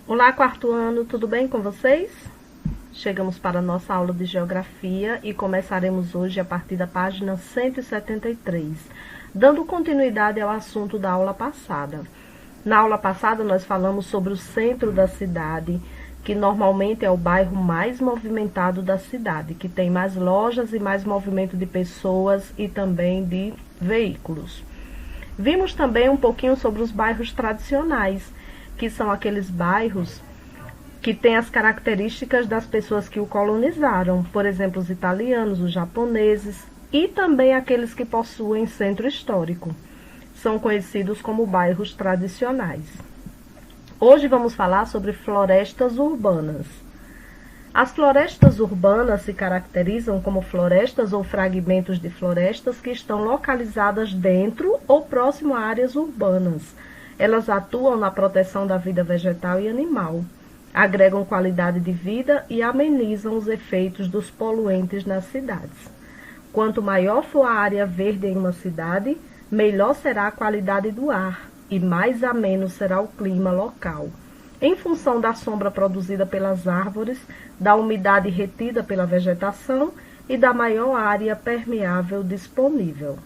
Olá, quarto ano, tudo bem com vocês? Chegamos para a nossa aula de Geografia e começaremos hoje a partir da página 173, dando continuidade ao assunto da aula passada. Na aula passada nós falamos sobre o centro da cidade, que normalmente é o bairro mais movimentado da cidade, que tem mais lojas e mais movimento de pessoas e também de veículos. Vimos também um pouquinho sobre os bairros tradicionais, que são aqueles bairros que têm as características das pessoas que o colonizaram, por exemplo, os italianos, os japoneses e também aqueles que possuem centro histórico. São conhecidos como bairros tradicionais. Hoje vamos falar sobre florestas urbanas. As florestas urbanas se caracterizam como florestas ou fragmentos de florestas que estão localizadas dentro ou próximo a áreas urbanas. Elas atuam na proteção da vida vegetal e animal, agregam qualidade de vida e amenizam os efeitos dos poluentes nas cidades. Quanto maior for a área verde em uma cidade, melhor será a qualidade do ar e mais ameno será o clima local, em função da sombra produzida pelas árvores, da umidade retida pela vegetação e da maior área permeável disponível.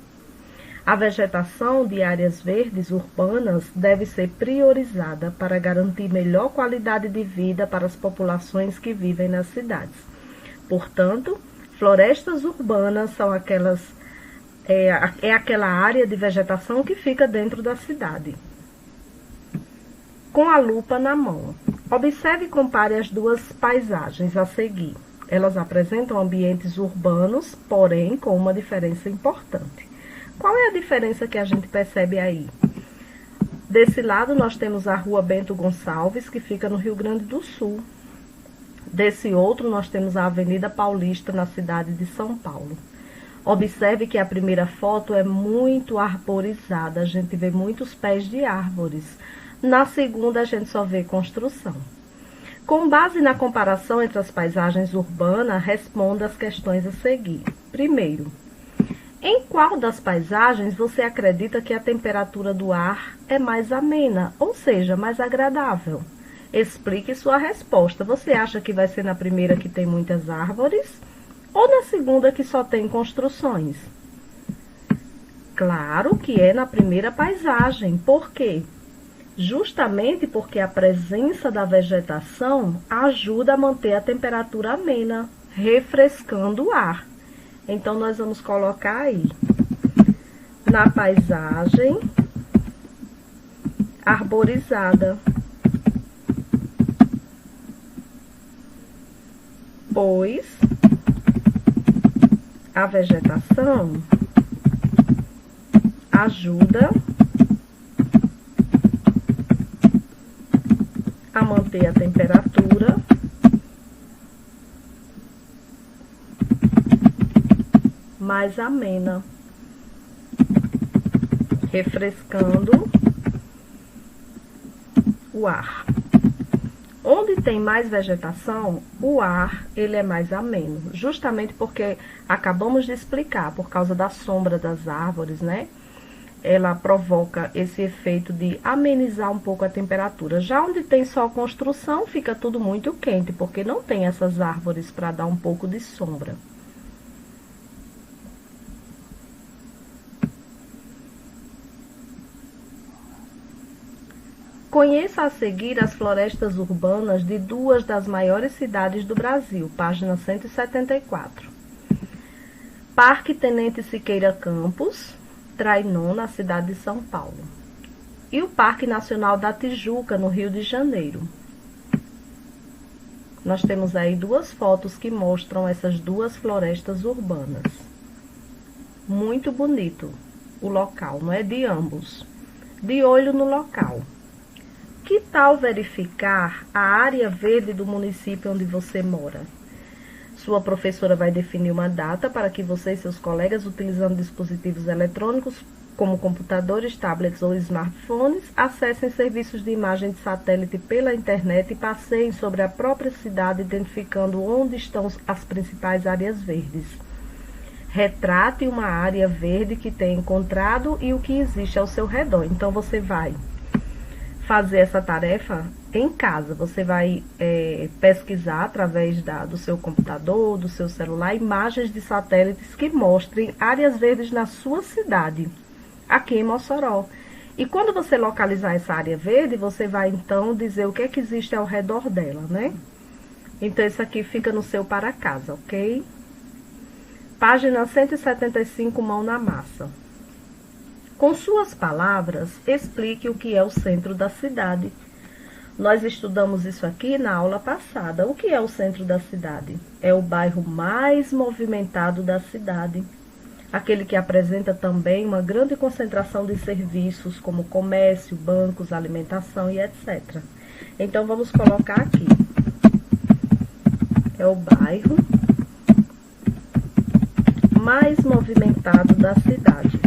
A vegetação de áreas verdes urbanas deve ser priorizada para garantir melhor qualidade de vida para as populações que vivem nas cidades. Portanto, florestas urbanas são aquela área de vegetação que fica dentro da cidade. Com a lupa na mão. Observe e compare as duas paisagens a seguir. Elas apresentam ambientes urbanos, porém com uma diferença importante. Qual é a diferença que a gente percebe aí? Desse lado nós temos a Rua Bento Gonçalves, que fica no Rio Grande do Sul. Desse outro nós temos a Avenida Paulista, na cidade de São Paulo. Observe que a primeira foto é muito arborizada, a gente vê muitos pés de árvores. Na segunda a gente só vê construção. Com base na comparação entre as paisagens urbanas, responda as questões a seguir. Primeiro, em qual das paisagens você acredita que a temperatura do ar é mais amena, ou seja, mais agradável? Explique sua resposta. Você acha que vai ser na primeira que tem muitas árvores ou na segunda que só tem construções? Claro que é na primeira paisagem. Por quê? Justamente porque a presença da vegetação ajuda a manter a temperatura amena, refrescando o ar. Então, nós vamos colocar aí, na paisagem arborizada, pois a vegetação ajuda a manter a temperatura mais amena, refrescando o ar. Onde tem mais vegetação, o ar ele é mais ameno, justamente porque acabamos de explicar, por causa da sombra das árvores, né? Ela provoca esse efeito de amenizar um pouco a temperatura. Já onde tem só construção, fica tudo muito quente, porque não tem essas árvores para dar um pouco de sombra. Conheça a seguir as florestas urbanas de duas das maiores cidades do Brasil, página 174. Parque Tenente Siqueira Campos, Trainón, na cidade de São Paulo. E o Parque Nacional da Tijuca, no Rio de Janeiro. Nós temos aí duas fotos que mostram essas duas florestas urbanas. Muito bonito o local, não é? De ambos. De olho no local. Que tal verificar a área verde do município onde você mora? Sua professora vai definir uma data para que você e seus colegas, utilizando dispositivos eletrônicos como computadores, tablets ou smartphones, acessem serviços de imagem de satélite pela internet e passeiem sobre a própria cidade, identificando onde estão as principais áreas verdes. Retrate uma área verde que tenha encontrado e o que existe ao seu redor. Então, você vai fazer essa tarefa em casa. Você vai pesquisar através do seu computador, do seu celular, imagens de satélites que mostrem áreas verdes na sua cidade, aqui em Mossoró. E quando você localizar essa área verde, você vai então dizer o que é que existe ao redor dela, né? Então, isso aqui fica no seu para casa, ok? Página 175, mão na massa. Com suas palavras, explique o que é o centro da cidade. Nós estudamos isso aqui na aula passada. O que é o centro da cidade? É o bairro mais movimentado da cidade. Aquele que apresenta também uma grande concentração de serviços, como comércio, bancos, alimentação e etc. Então, vamos colocar aqui. É o bairro mais movimentado da cidade.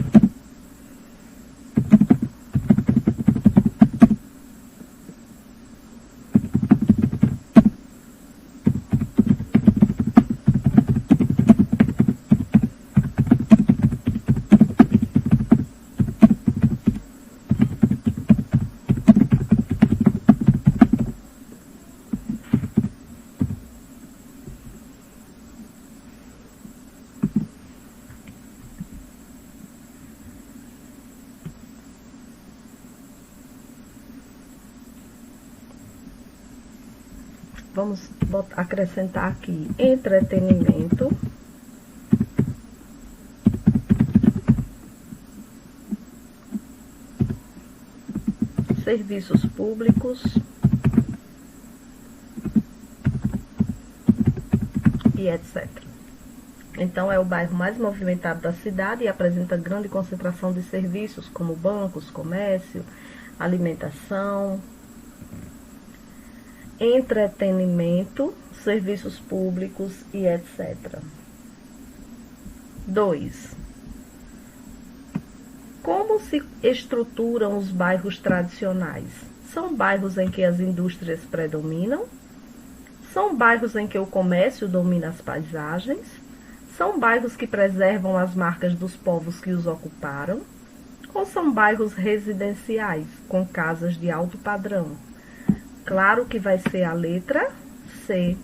Vamos acrescentar aqui entretenimento, serviços públicos e etc. Então, é o bairro mais movimentado da cidade e apresenta grande concentração de serviços como bancos, comércio, alimentação, entretenimento, serviços públicos e etc. 2. Como se estruturam os bairros tradicionais? São bairros em que as indústrias predominam? São bairros em que o comércio domina as paisagens? São bairros que preservam as marcas dos povos que os ocuparam? Ou são bairros residenciais, com casas de alto padrão? Claro que vai ser a letra C.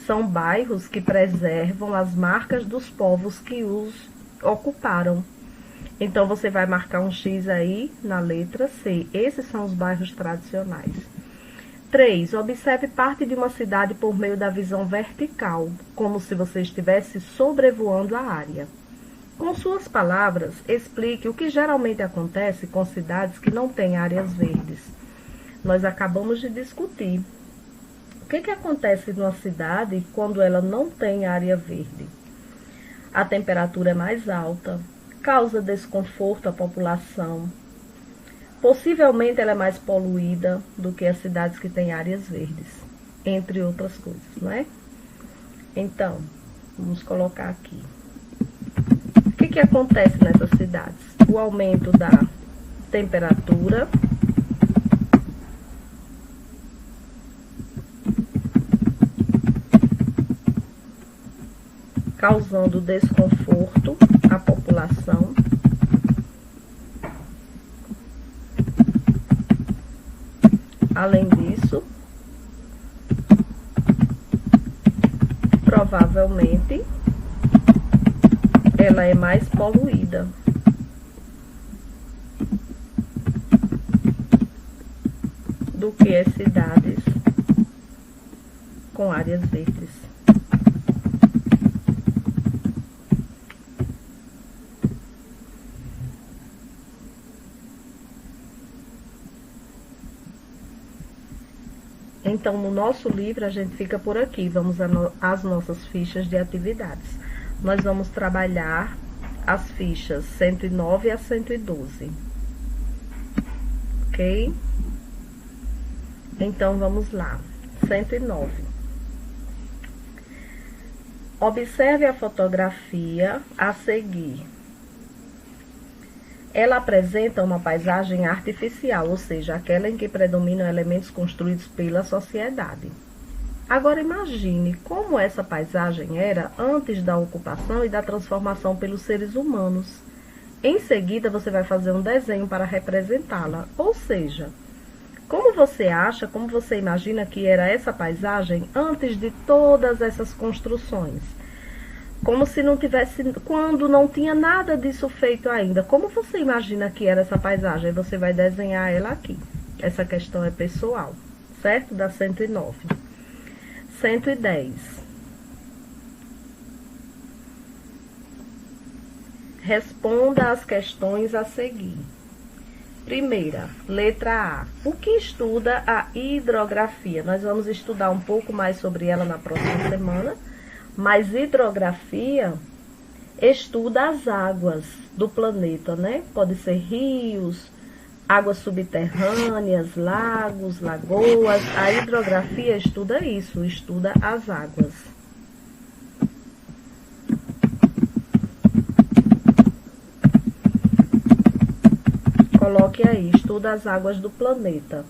São bairros que preservam as marcas dos povos que os ocuparam. Então, você vai marcar um X aí na letra C. Esses são os bairros tradicionais. 3. Observe parte de uma cidade por meio da visão vertical, como se você estivesse sobrevoando a área. Com suas palavras, explique o que geralmente acontece com cidades que não têm áreas verdes. Nós acabamos de discutir. O que acontece numa cidade quando ela não tem área verde? A temperatura é mais alta, causa desconforto à população. Possivelmente ela é mais poluída do que as cidades que têm áreas verdes, entre outras coisas, não é? Então, vamos colocar aqui. O que acontece nessas cidades? O aumento da temperatura, causando desconforto à população. Além disso, provavelmente, ela é mais poluída. Do que as cidades com áreas verdes. Então, no nosso livro, a gente fica por aqui. Vamos às nossas fichas de atividades. Nós vamos trabalhar as fichas 109 a 112. Ok? Então, vamos lá. 109. Observe a fotografia a seguir. Ela apresenta uma paisagem artificial, ou seja, aquela em que predominam elementos construídos pela sociedade. Agora imagine como essa paisagem era antes da ocupação e da transformação pelos seres humanos. Em seguida, você vai fazer um desenho para representá-la, ou seja, Como você acha, como você imagina que era essa paisagem antes de todas essas construções? Como se não tivesse, quando não tinha nada disso feito ainda. Como você imagina que era essa paisagem? Você vai desenhar ela aqui. Essa questão é pessoal, certo? Da 109. 110. Responda as questões a seguir. Primeira, letra A. O que estuda a hidrografia? Nós vamos estudar um pouco mais sobre ela na próxima semana, mas hidrografia estuda as águas do planeta, né? Pode ser rios, águas subterrâneas, lagos, lagoas. A hidrografia estuda isso, estuda as águas. Coloque aí, estuda as águas do planeta.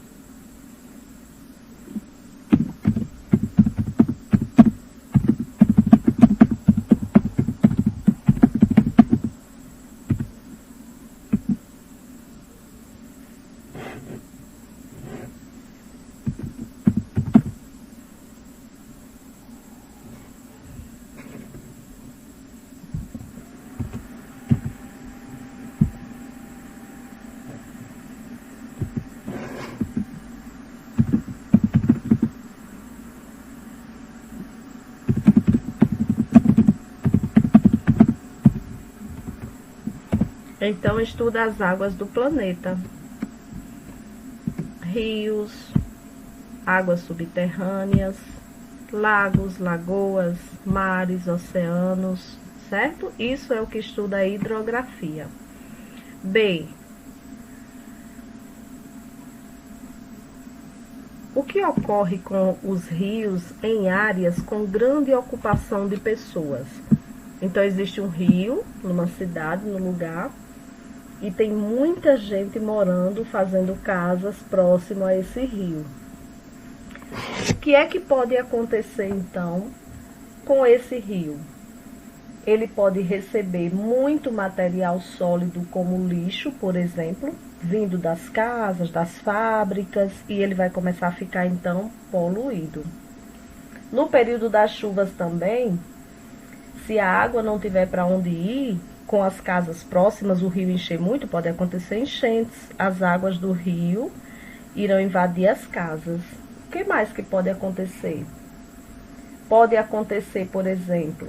Então, estuda as águas do planeta. Rios, águas subterrâneas, lagos, lagoas, mares, oceanos, certo? Isso é o que estuda a hidrografia. B. O que ocorre com os rios em áreas com grande ocupação de pessoas? Então, existe um rio numa cidade, no lugar, e tem muita gente morando, fazendo casas próximo a esse rio. O que é que pode acontecer, então, com esse rio? Ele pode receber muito material sólido, como lixo, por exemplo, vindo das casas, das fábricas, e ele vai começar a ficar, então, poluído. No período das chuvas também, se a água não tiver para onde ir, com as casas próximas, o rio encher muito, pode acontecer enchentes. As águas do rio irão invadir as casas. O que mais que pode acontecer? Pode acontecer, por exemplo,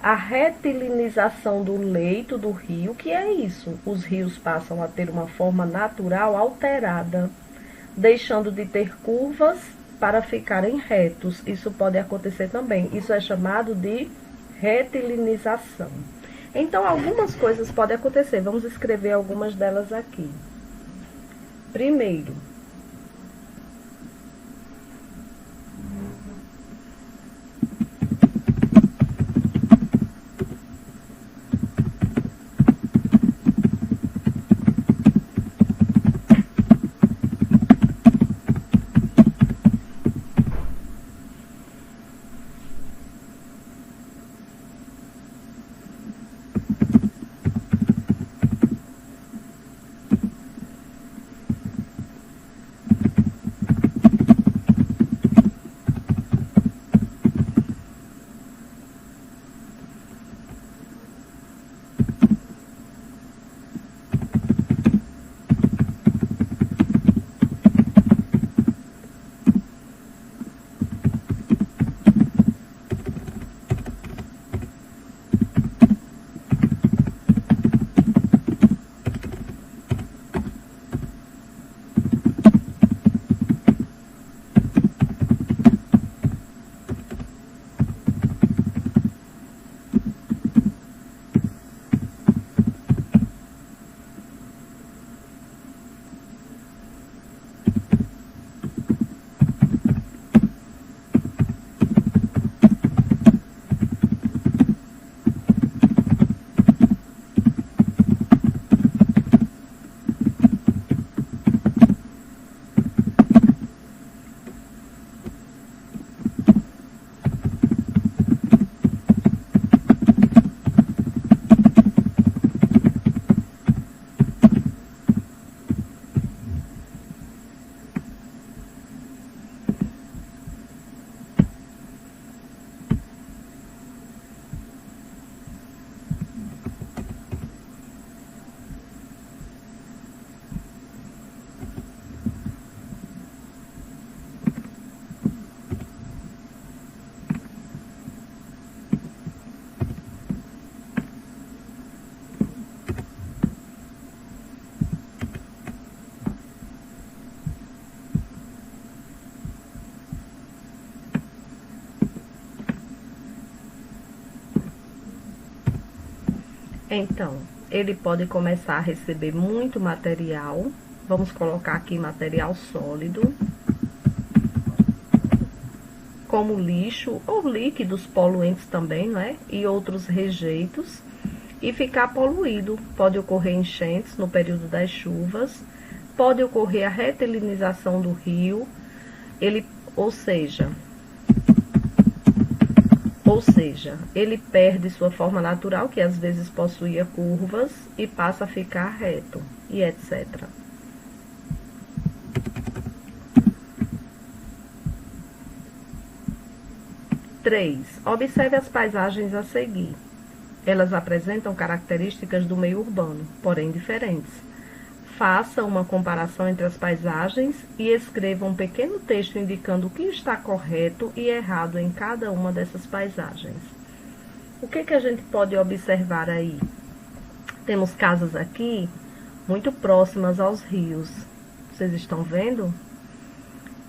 a retilinização do leito do rio. Que é isso? Os rios passam a ter uma forma natural alterada, deixando de ter curvas para ficarem retos. Isso pode acontecer também. Isso é chamado de retilinização. Então, algumas coisas podem acontecer. Vamos escrever algumas delas aqui. Primeiro, Então, ele pode começar a receber muito material. Vamos colocar aqui material sólido, como lixo ou líquidos poluentes também, né? E outros rejeitos, e ficar poluído. Pode ocorrer enchentes no período das chuvas, pode ocorrer a retilinização do rio, ou seja, ele perde sua forma natural, que às vezes possuía curvas, e passa a ficar reto, e etc. Observe as paisagens a seguir. Elas apresentam características do meio urbano, porém diferentes. Faça uma comparação entre as paisagens e escreva um pequeno texto indicando o que está correto e errado em cada uma dessas paisagens. O que a gente pode observar aí? Temos casas aqui muito próximas aos rios. Vocês estão vendo?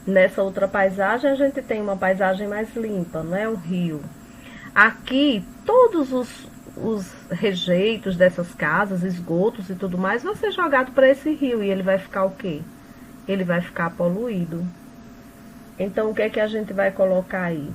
Nessa outra paisagem, a gente tem uma paisagem mais limpa, não é? O rio. Aqui, todos os rejeitos dessas casas, esgotos e tudo mais, vai ser jogado para esse rio e ele vai ficar o quê? Ele vai ficar poluído. Então, o que é que a gente vai colocar aí?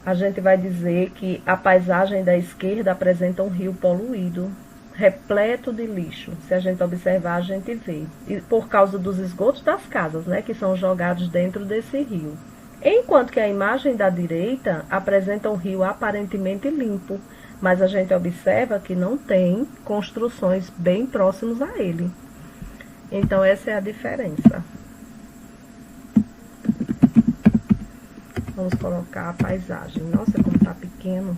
A gente vai dizer que a paisagem da esquerda apresenta um rio poluído, repleto de lixo. Se a gente observar, a gente vê. E por causa dos esgotos das casas, né, que são jogados dentro desse rio. Enquanto que a imagem da direita apresenta um rio aparentemente limpo, mas a gente observa que não tem construções bem próximas a ele. Então, essa é a diferença. Vamos colocar a paisagem. Nossa, como está pequeno.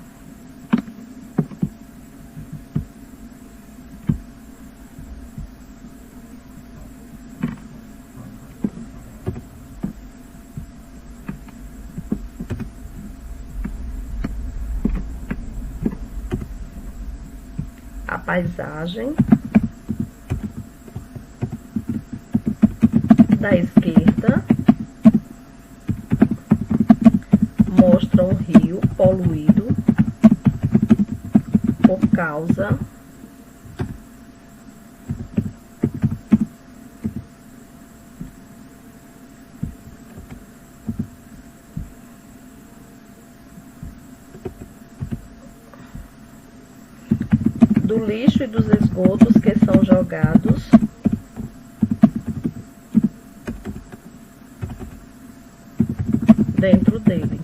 A paisagem da esquerda mostra um rio poluído por causa do lixo e dos esgotos que são jogados dentro dele.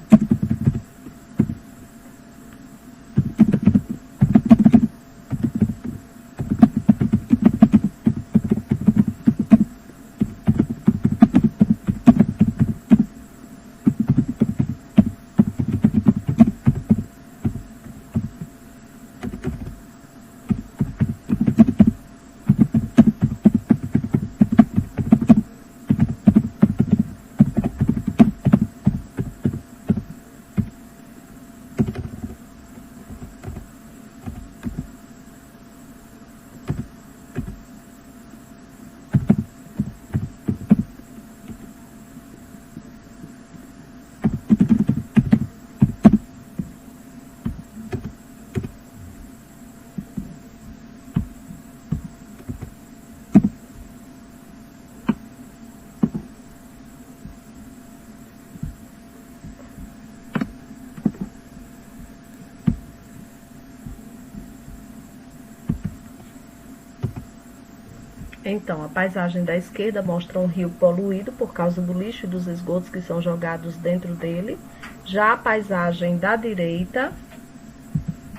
Então, a paisagem da esquerda mostra um rio poluído por causa do lixo e dos esgotos que são jogados dentro dele. Já a paisagem da direita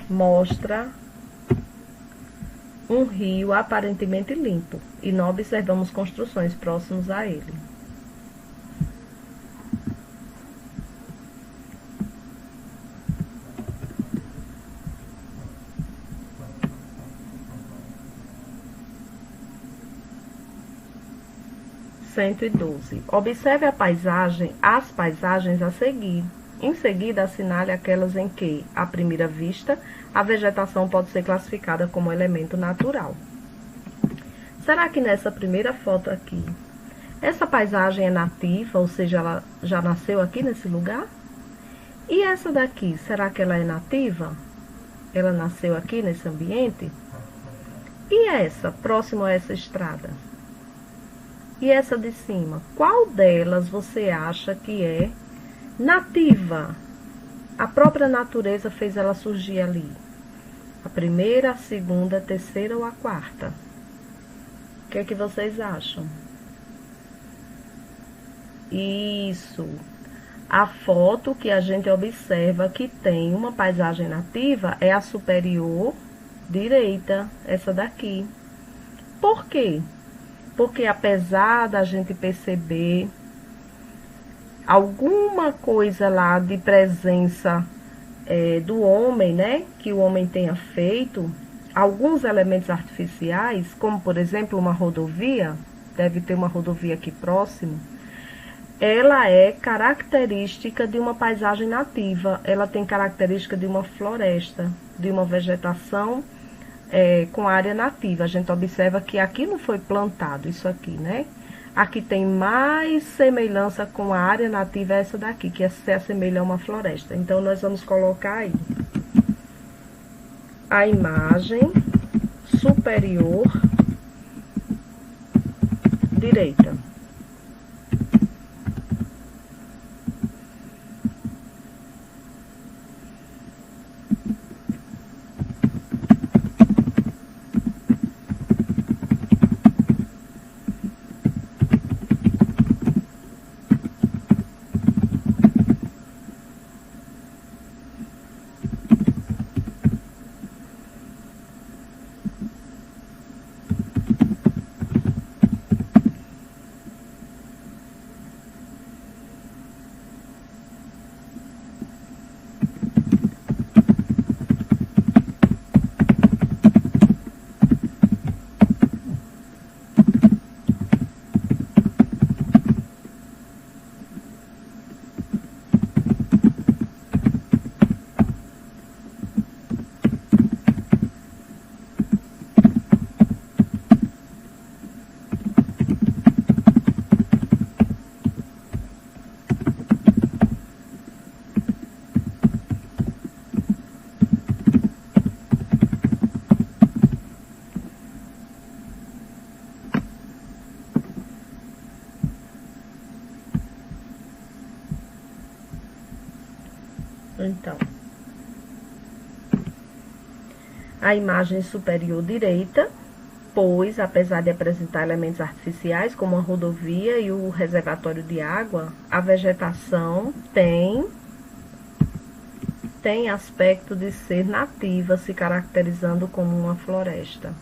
mostra um rio aparentemente limpo e não observamos construções próximas a ele. Observe as paisagens a seguir. Em seguida, assinale aquelas em que, à primeira vista, a vegetação pode ser classificada como elemento natural. Será que nessa primeira foto aqui, essa paisagem é nativa, ou seja, ela já nasceu aqui nesse lugar? E essa daqui, será que ela é nativa? Ela nasceu aqui nesse ambiente? E essa, próximo a essa estrada? E essa de cima? Qual delas você acha que é nativa? A própria natureza fez ela surgir ali. A primeira, a segunda, a terceira ou a quarta? O que é que vocês acham? Isso. A foto que a gente observa que tem uma paisagem nativa é a superior direita, essa daqui. Por quê? Porque apesar da gente perceber alguma coisa lá de presença do homem, né? Que o homem tenha feito, alguns elementos artificiais, como por exemplo uma rodovia, deve ter uma rodovia aqui próximo, ela é característica de uma paisagem nativa, ela tem característica de uma floresta, de uma vegetação com área nativa. A gente observa que aqui não foi plantado isso aqui, né? Aqui tem mais semelhança com a área nativa essa daqui, que se assemelha a uma floresta. Então, nós vamos colocar aí a imagem superior direita. Então, a imagem superior direita, pois, apesar de apresentar elementos artificiais, como a rodovia e o reservatório de água, a vegetação tem aspecto de ser nativa, se caracterizando como uma floresta.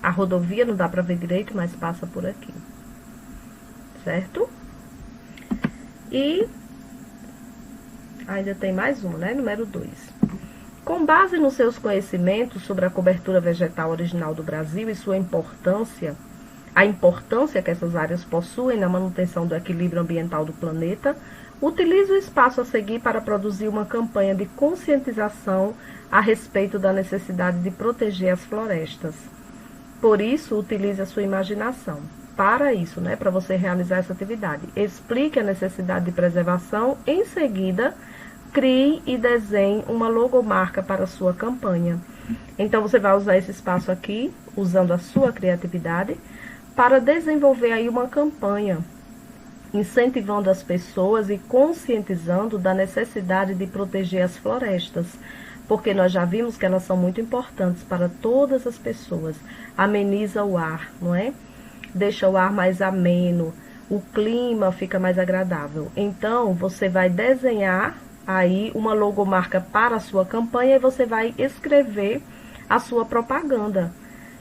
A rodovia não dá para ver direito, mas passa por aqui, certo? E ainda tem mais um, né? Número 2. Com base nos seus conhecimentos sobre a cobertura vegetal original do Brasil e sua importância, a importância que essas áreas possuem na manutenção do equilíbrio ambiental do planeta, utilize o espaço a seguir para produzir uma campanha de conscientização a respeito da necessidade de proteger as florestas. Por isso, utilize a sua imaginação. Para isso, né? Para você realizar essa atividade. Explique a necessidade de preservação, em seguida, crie e desenhe uma logomarca para a sua campanha. Então, você vai usar esse espaço aqui, usando a sua criatividade, para desenvolver aí uma campanha, incentivando as pessoas e conscientizando da necessidade de proteger as florestas, porque nós já vimos que elas são muito importantes para todas as pessoas. Ameniza o ar, não é? Deixa o ar mais ameno, o clima fica mais agradável. Então, você vai desenhar aí uma logomarca para a sua campanha e você vai escrever a sua propaganda,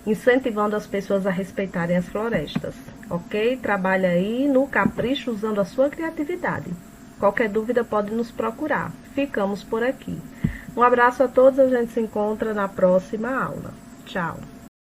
incentivando as pessoas a respeitarem as florestas, ok? Trabalha aí no capricho usando a sua criatividade. Qualquer dúvida pode nos procurar. Ficamos por aqui. Um abraço a todos, a gente se encontra na próxima aula. Tchau!